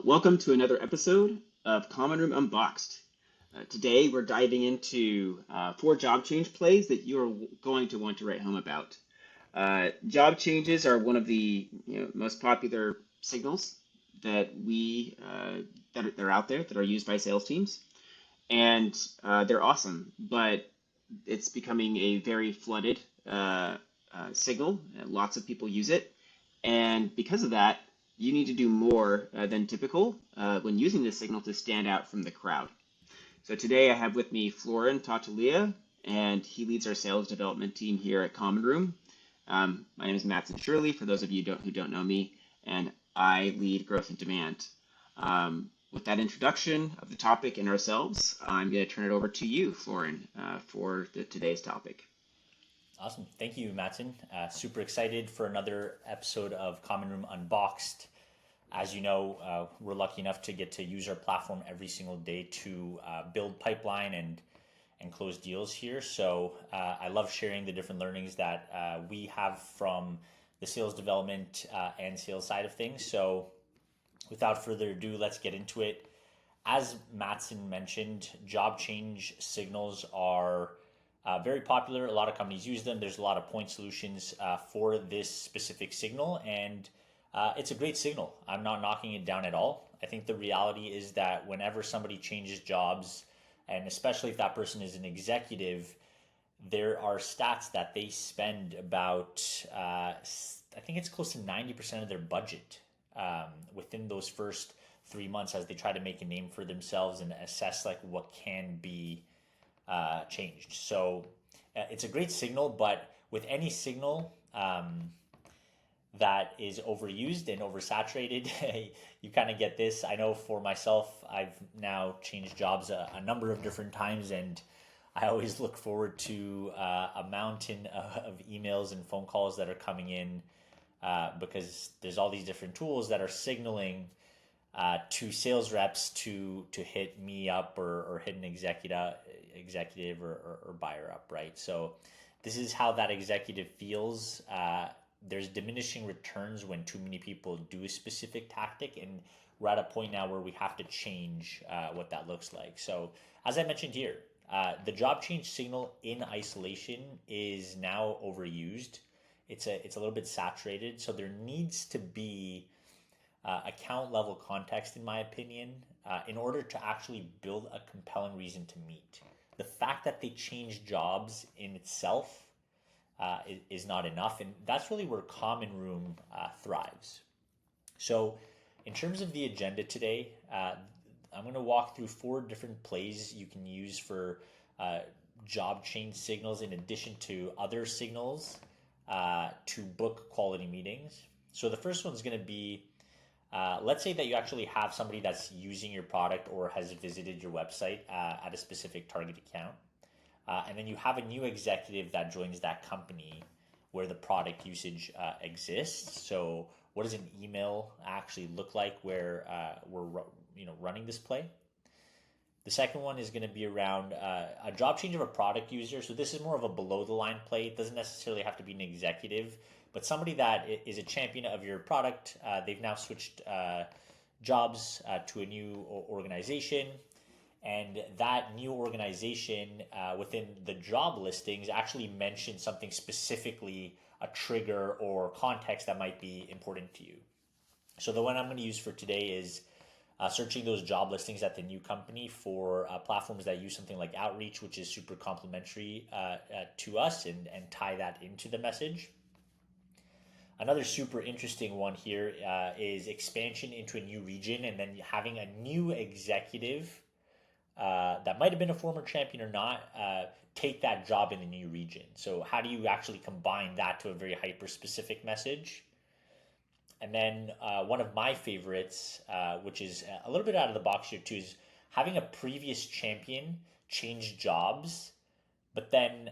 Welcome to another episode of Common Room Unboxed. Today we're diving into 4 job change plays that you're going to want to write home about. Job changes are one of the most popular signals that that are out there that are used by sales teams, and they're awesome. But it's becoming a very flooded signal. Lots of people use it, and because of that, you need to do more than typical when using this signal to stand out from the crowd. So today I have with me Florin Tatalia, and he leads our sales development team here at Common Room. My name is Matson Shirley, for those of you who don't know me, and I lead growth and demand. With that introduction of the topic and ourselves, I'm going to turn it over to you, Florin, for today's topic. Awesome. Thank you, Matson. Super excited for another episode of Common Room Unboxed. As you know, we're lucky enough to get to use our platform every single day to build pipeline and close deals here. So I love sharing the different learnings that we have from the sales development and sales side of things. So without further ado, let's get into it. As Matson mentioned, job change signals are very popular. A lot of companies use them. There's a lot of point solutions for this specific signal, and it's a great signal. I'm not knocking it down at all. I think the reality is that whenever somebody changes jobs, and especially if that person is an executive, there are stats that they spend about, I think it's close to 90% of their budget within those first 3 months as they try to make a name for themselves and assess like what can be changed. So it's a great signal, but with any signal that is overused and oversaturated, you kind of get this. I know for myself, I've now changed jobs a number of different times, and I always look forward to a mountain of emails and phone calls that are coming in because there's all these different tools that are signaling to sales reps to hit me up or hit an executive or buyer up, right? So this is how that executive feels. There's diminishing returns when too many people do a specific tactic, and we're at a point now where we have to change what that looks like. So as I mentioned here, the job change signal in isolation is now overused. It's a little bit saturated, so there needs to be account level context, in my opinion, in order to actually build a compelling reason to meet. The fact that they change jobs in itself is not enough, and that's really where Common Room thrives. So in terms of the agenda today, I'm going to walk through 4 different plays you can use for job change signals in addition to other signals to book quality meetings. So the first one is going to be, let's say that you actually have somebody that's using your product or has visited your website at a specific target account. And then you have a new executive that joins that company where the product usage exists. So what does an email actually look like where we're running this play? The second one is going to be around a job change of a product user. So this is more of a below the line play. It doesn't necessarily have to be an executive, but somebody that is a champion of your product. They've now switched jobs to a new organization. And that new organization within the job listings actually mentions something specifically, a trigger or context that might be important to you. So the one I'm going to use for today is searching those job listings at the new company for platforms that use something like Outreach, which is super complementary to us, and tie that into the message. Another super interesting one here is expansion into a new region and then having a new executive that might have been a former champion or not, take that job in the new region. So how do you actually combine that to a very hyper-specific message? And then one of my favorites, which is a little bit out of the box here too, is having a previous champion change jobs, but then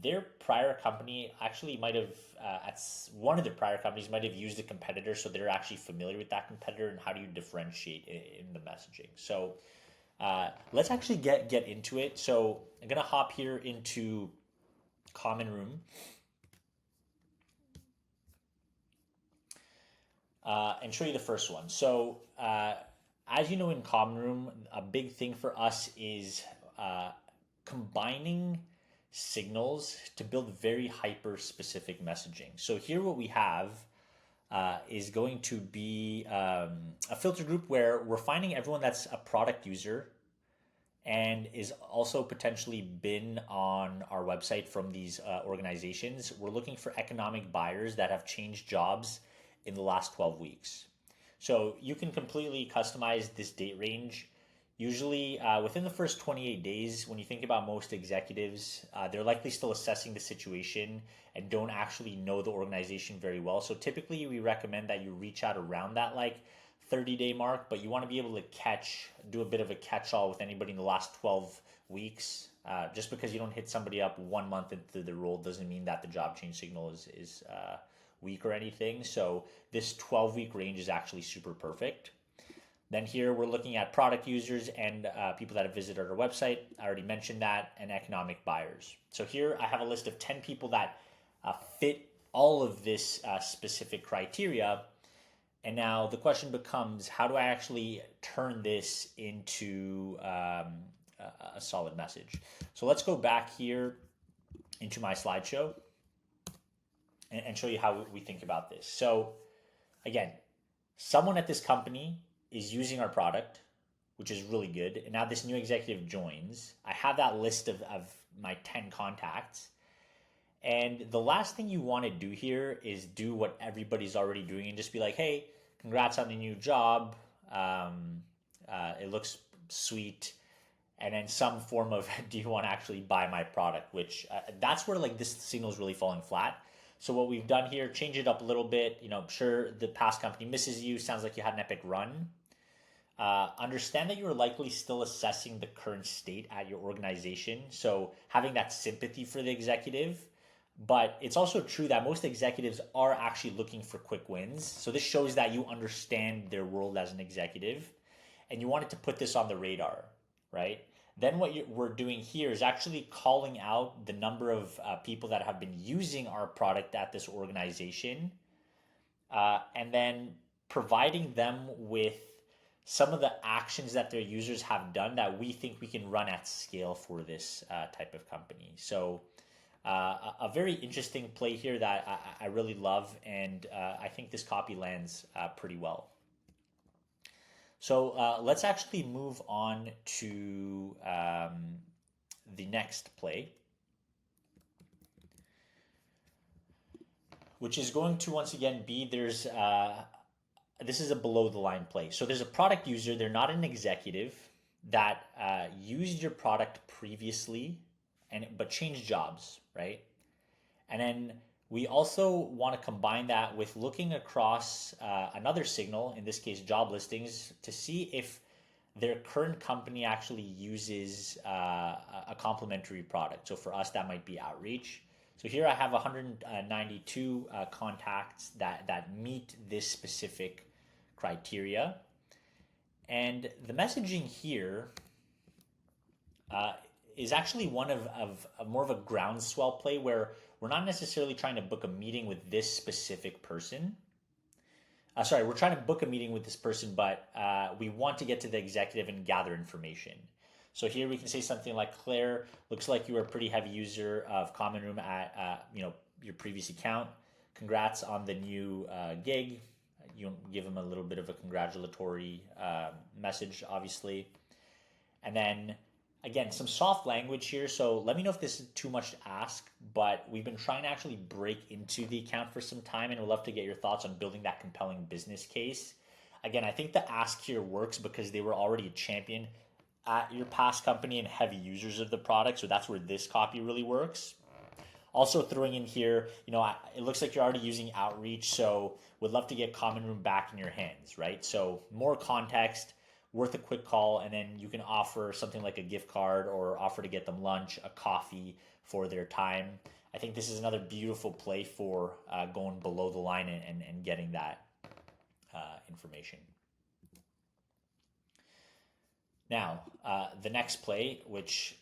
their prior company actually might have, at one of their prior companies might have used a competitor, so they're actually familiar with that competitor, and how do you differentiate in the messaging? So let's actually get into it. So I'm going to hop here into Common Room. and show you the first one. So, as you know, in Common Room, a big thing for us is combining signals to build very hyper specific messaging. So here what we have is going to be a filter group where we're finding everyone that's a product user and is also potentially been on our website from these organizations. We're looking for economic buyers that have changed jobs in the last 12 weeks. So you can completely customize this date range. Usually within the first 28 days, when you think about most executives, they're likely still assessing the situation and don't actually know the organization very well. So typically we recommend that you reach out around that like 30-day mark, but you want to be able to do a bit of a catch-all with anybody in the last 12 weeks. Just because you don't hit somebody up 1 month into the role doesn't mean that the job change signal is weak or anything. So this 12-week range is actually super perfect. Then here we're looking at product users and people that have visited our website. I already mentioned that, and economic buyers. So here I have a list of 10 people that fit all of this specific criteria. And now the question becomes, how do I actually turn this into a solid message? So let's go back here into my slideshow and show you how we think about this. So again, someone at this company is using our product, which is really good. And now this new executive joins. I have that list of my 10 contacts. And the last thing you want to do here is do what everybody's already doing and just be like, hey, congrats on the new job. It looks sweet. And then some form of, do you want to actually buy my product? Which that's where like this signal is really falling flat. So what we've done here, change it up a little bit. You know, sure, the past company misses you. Sounds like you had an epic run. Understand that you're likely still assessing the current state at your organization. So having that sympathy for the executive. But it's also true that most executives are actually looking for quick wins. So this shows that you understand their world as an executive and you wanted to put this on the radar, right? Then what we're doing here is actually calling out the number of people that have been using our product at this organization and then providing them with some of the actions that their users have done that we think we can run at scale for this type of company. So a very interesting play here that I really love, and I think this copy lands pretty well. So let's actually move on to the next play, which is going to once again be this is a below the line play. So there's a product user, they're not an executive, that used your product previously but changed jobs, right? And then we also want to combine that with looking across another signal, in this case job listings, to see if their current company actually uses a complementary product. So for us, that might be outreach. So here I have 192 contacts that meet this specific criteria. And the messaging here is actually one of more of a groundswell play where we're not necessarily trying to book a meeting with this specific person. We're trying to book a meeting with this person, but we want to get to the executive and gather information. So here we can say something like, Claire, looks like you are a pretty heavy user of Common Room at your previous account. Congrats on the new gig. You give them a little bit of a congratulatory message, obviously. And then again, some soft language here, so let me know if this is too much to ask, but we've been trying to actually break into the account for some time, and we'd love to get your thoughts on building that compelling business case. Again, I think the ask here works because they were already a champion at your past company and heavy users of the product, so that's where this copy really works. Also throwing in here, it looks like you're already using outreach, so would love to get Common Room back in your hands, right? So more context, worth a quick call, and then you can offer something like a gift card or offer to get them lunch, a coffee for their time. I think this is another beautiful play for going below the line and getting that information. Now, the next play, which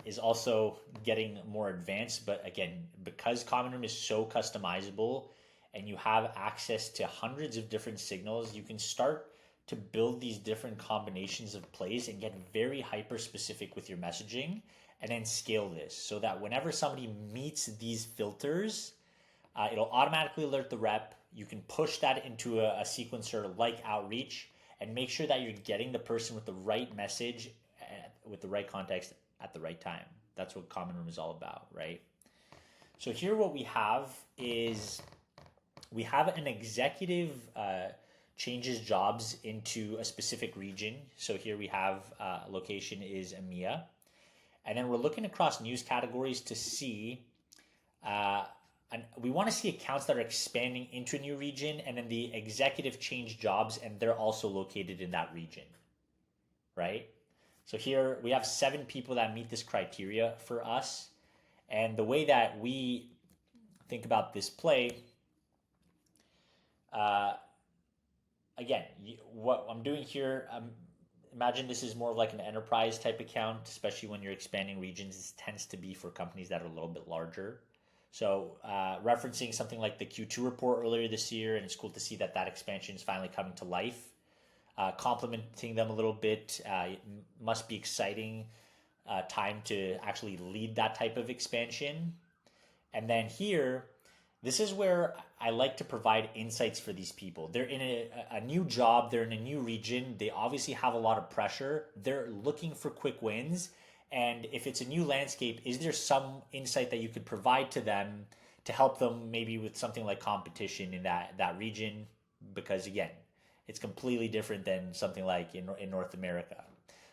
is also getting more advanced, but again, because Common Room is so customizable and you have access to hundreds of different signals, you can start to build these different combinations of plays and get very hyper specific with your messaging, and then scale this so that whenever somebody meets these filters, it'll automatically alert the rep. You can push that into a sequencer like Outreach and make sure that you're getting the person with the right message, with the right context at the right time. That's what Common Room is all about, right? So here what we have is we have an executive changes jobs into a specific region. So here we have location is EMEA. And then we're looking across news categories to see, and we want to see accounts that are expanding into a new region, and then the executive change jobs, and they're also located in that region, right? So here we have 7 people that meet this criteria for us. And the way that we think about this play, again, what I'm doing here, imagine this is more of like an enterprise type account, especially when you're expanding regions. This tends to be for companies that are a little bit larger. So referencing something like the Q2 report earlier this year, and it's cool to see that that expansion is finally coming to life. Complimenting them a little bit, it must be exciting time to actually lead that type of expansion. And then here, this is where I like to provide insights for these people. They're in a new job, they're in a new region, they obviously have a lot of pressure, they're looking for quick wins. And if it's a new landscape, is there some insight that you could provide to them to help them maybe with something like competition in that region? Because again, it's completely different than something like in North America.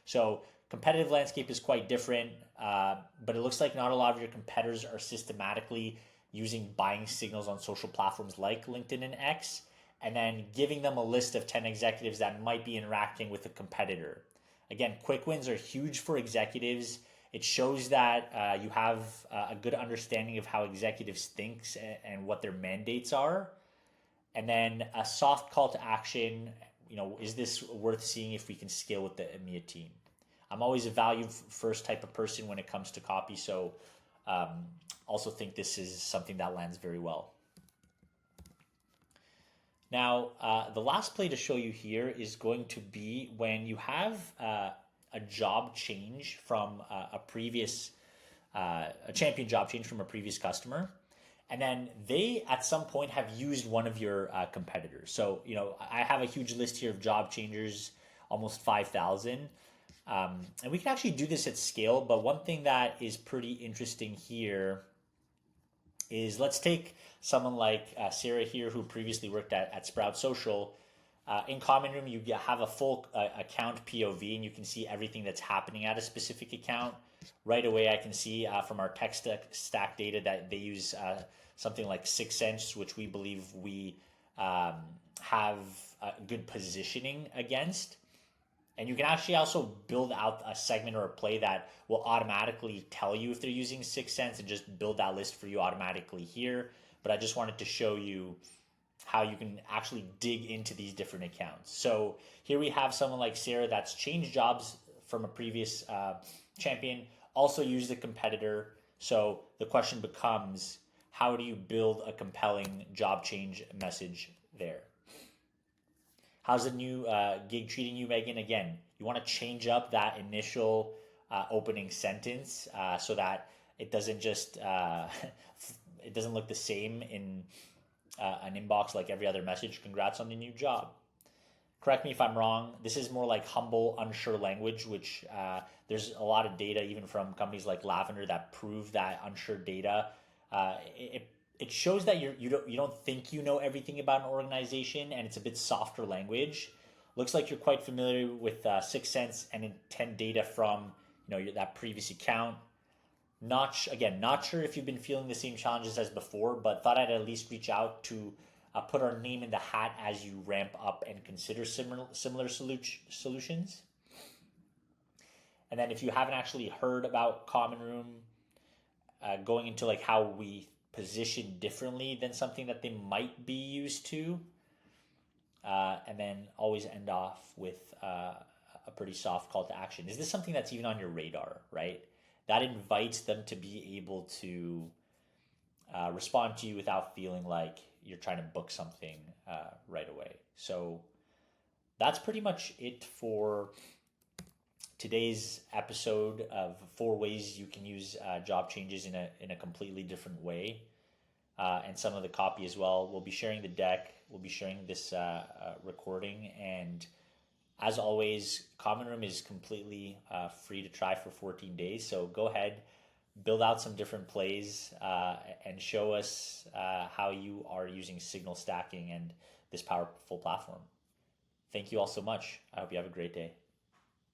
So competitive landscape is quite different, but it looks like not a lot of your competitors are systematically using buying signals on social platforms like LinkedIn and X, and then giving them a list of 10 executives that might be interacting with a competitor. Again, quick wins are huge for executives. It shows that you have a good understanding of how executives think and what their mandates are. And then a soft call to action, is this worth seeing if we can scale with the EMEA team? I'm always a value first type of person when it comes to copy, so also think this is something that lands very well. Now, the last play to show you here is going to be when you have a job change from a champion job change from a previous customer, and then they at some point have used one of your competitors. So, I have a huge list here of job changers, almost 5,000. And we can actually do this at scale, but one thing that is pretty interesting here is let's take someone like Sarah here, who previously worked at Sprout Social. In Common Room, you have a full account POV, and you can see everything that's happening at a specific account. Right away, I can see from our tech stack data that they use something like 6 Sense, which we believe we have good positioning against. And you can actually also build out a segment or a play that will automatically tell you if they're using 6 Sense and just build that list for you automatically here. But I just wanted to show you how you can actually dig into these different accounts. So here we have someone like Sarah that's changed jobs from a previous champion, also used a competitor. So the question becomes, how do you build a compelling job change message there? How's the new gig treating you, Megan? Again, you want to change up that initial opening sentence so that it doesn't just it doesn't look the same in an inbox like every other message. Congrats on the new job. Correct me if I'm wrong. This is more like humble, unsure language, which there's a lot of data even from companies like Lavender that prove that unsure data. It shows that you don't think you know everything about an organization, and it's a bit softer language. Looks like you're quite familiar with 6 Sense and intent data from that previous account. Not sure if you've been feeling the same challenges as before, but thought I'd at least reach out to put our name in the hat as you ramp up and consider similar solutions. And then if you haven't actually heard about Common Room, going into like how we position differently than something that they might be used to, and then always end off with a pretty soft call to action. Is this something that's even on your radar, right? That invites them to be able to respond to you without feeling like you're trying to book something right away. So that's pretty much it for today's episode of 4 ways you can use job changes in a completely different way, and some of the copy as well. We'll be sharing the deck. We'll be sharing this recording, and as always, Common Room is completely free to try for 14 days. So go ahead, build out some different plays, and show us how you are using signal stacking and this powerful platform. Thank you all so much. I hope you have a great day.